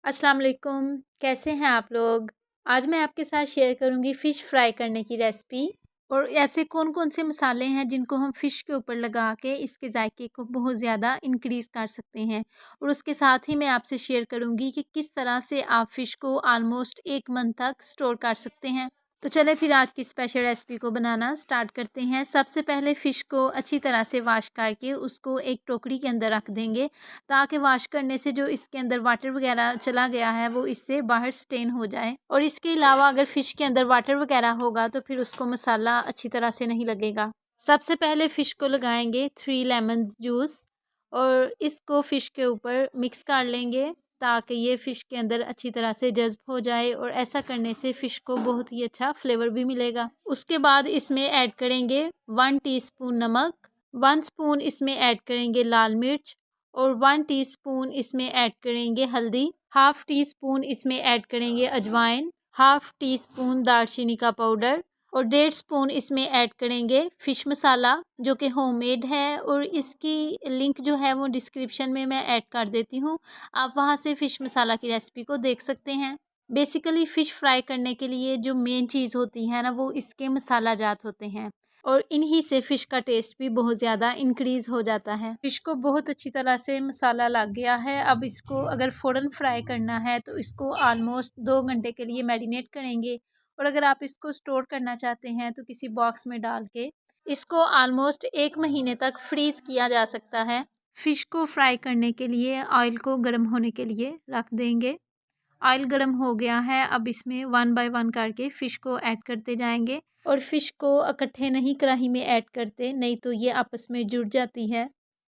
अस्सलाम वालेकुम। कैसे हैं आप लोग? आज मैं आपके साथ शेयर करूंगी फ़िश फ्राई करने की रेसिपी। और ऐसे कौन-कौन से मसाले हैं जिनको हम फ़िश के ऊपर लगा के इसके जायके को बहुत ज़्यादा इंक्रीज़ कर सकते हैं। और उसके साथ ही मैं आपसे शेयर करूंगी कि किस तरह से आप फ़िश को ऑलमोस्ट 1 मंथ तक स्टोर कर सकते हैं। तो चलें फिर आज की स्पेशल रेसिपी को बनाना स्टार्ट करते हैं। सबसे पहले फ़िश को अच्छी तरह से वॉश करके उसको एक टोकरी के अंदर रख देंगे, ताकि वॉश करने से जो इसके अंदर वाटर वगैरह चला गया है वो इससे बाहर स्टेन हो जाए। और इसके अलावा अगर फ़िश के अंदर वाटर वगैरह होगा तो फिर उसको मसाला अच्छी तरह से नहीं लगेगा। सबसे पहले फ़िश को लगाएंगे 3 लेमन जूस और इसको फ़िश के ऊपर मिक्स कर लेंगे, ताकि ये फ़िश के अंदर अच्छी तरह से जज़्ब हो जाए। और ऐसा करने से फ़िश को बहुत ही अच्छा फ्लेवर भी मिलेगा। उसके बाद इसमें ऐड करेंगे 1 टीस्पून नमक, 1 स्पून इसमें ऐड करेंगे लाल मिर्च और 1 टीस्पून इसमें ऐड करेंगे हल्दी, हाफ़ टी स्पून इसमें ऐड करेंगे अजवाइन, हाफ़ टी स्पून दालचीनी का पाउडर और 1.5 स्पून इसमें ऐड करेंगे फ़िश मसाला, जो कि होममेड है। और इसकी लिंक जो है वो डिस्क्रिप्शन में मैं ऐड कर देती हूँ। आप वहाँ से फ़िश मसाला की रेसिपी को देख सकते हैं। बेसिकली फ़िश फ्राई करने के लिए जो मेन चीज़ होती है ना, वो इसके मसाला जात होते हैं। और इन्हीं से फ़िश का टेस्ट भी बहुत ज़्यादा इंक्रीज़ हो जाता है। फ़िश को बहुत अच्छी तरह से मसाला लग गया है। अब इसको अगर फ़ौरन फ्राई करना है तो इसको ऑलमोस्ट 2 घंटे के लिए मैरिनेट करेंगे। और अगर आप इसको स्टोर करना चाहते हैं तो किसी बॉक्स में डाल के इसको ऑलमोस्ट 1 महीने तक फ्रीज़ किया जा सकता है। फ़िश को फ्राई करने के लिए ऑयल को गर्म होने के लिए रख देंगे। ऑयल गर्म हो गया है, अब इसमें 1 बाय 1 करके फ़िश को ऐड करते जाएंगे। और फ़िश को इकट्ठे नहीं कढ़ाई में ऐड करते, नहीं तो ये आपस में जुड़ जाती है।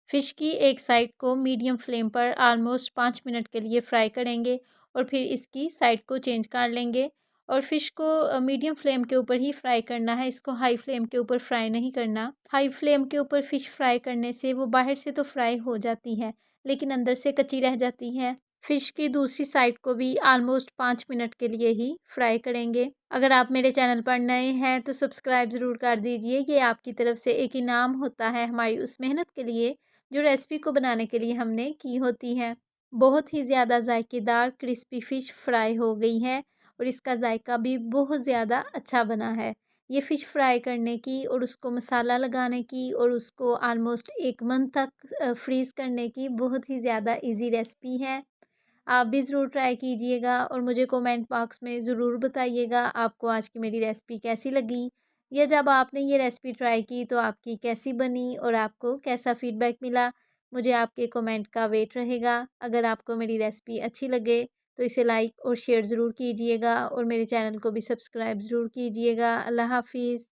फ़िश की एक साइड को मीडियम फ्लेम पर ऑलमोस्ट 5 मिनट के लिए फ्राई करेंगे और फिर इसकी साइड को चेंज कर लेंगे। और फ़िश को मीडियम फ्लेम के ऊपर ही फ्राई करना है, इसको हाई फ्लेम के ऊपर फ्राई नहीं करना। हाई फ्लेम के ऊपर फ़िश फ्राई करने से वो बाहर से तो फ्राई हो जाती है, लेकिन अंदर से कच्ची रह जाती है। फ़िश की दूसरी साइड को भी ऑलमोस्ट 5 मिनट के लिए ही फ्राई करेंगे। अगर आप मेरे चैनल पर नए हैं तो सब्सक्राइब ज़रूर कर दीजिए, ये आपकी तरफ से एक इनाम होता है हमारी उस मेहनत के लिए जो रेसिपी को बनाने के लिए हमने की होती है। बहुत ही ज़्यादा जायकेदार क्रिस्पी फ़िश फ्राई हो गई है और इसका जायका भी बहुत ज़्यादा अच्छा बना है। ये फ़िश फ्राई करने की और उसको मसाला लगाने की और उसको ऑलमोस्ट 1 मंथ तक फ्रीज़ करने की बहुत ही ज़्यादा ईज़ी रेसिपी है। आप भी ज़रूर ट्राई कीजिएगा और मुझे कमेंट बॉक्स में ज़रूर बताइएगा आपको आज की मेरी रेसिपी कैसी लगी, या जब आपने ये रेसिपी ट्राई की तो आपकी कैसी बनी और आपको कैसा फ़ीडबैक मिला। मुझे आपके कमेंट का वेट रहेगा। अगर आपको मेरी रेसिपी अच्छी लगे तो इसे लाइक और शेयर ज़रूर कीजिएगा और मेरे चैनल को भी सब्सक्राइब ज़रूर कीजिएगा। अल्लाह हाफ़िज़।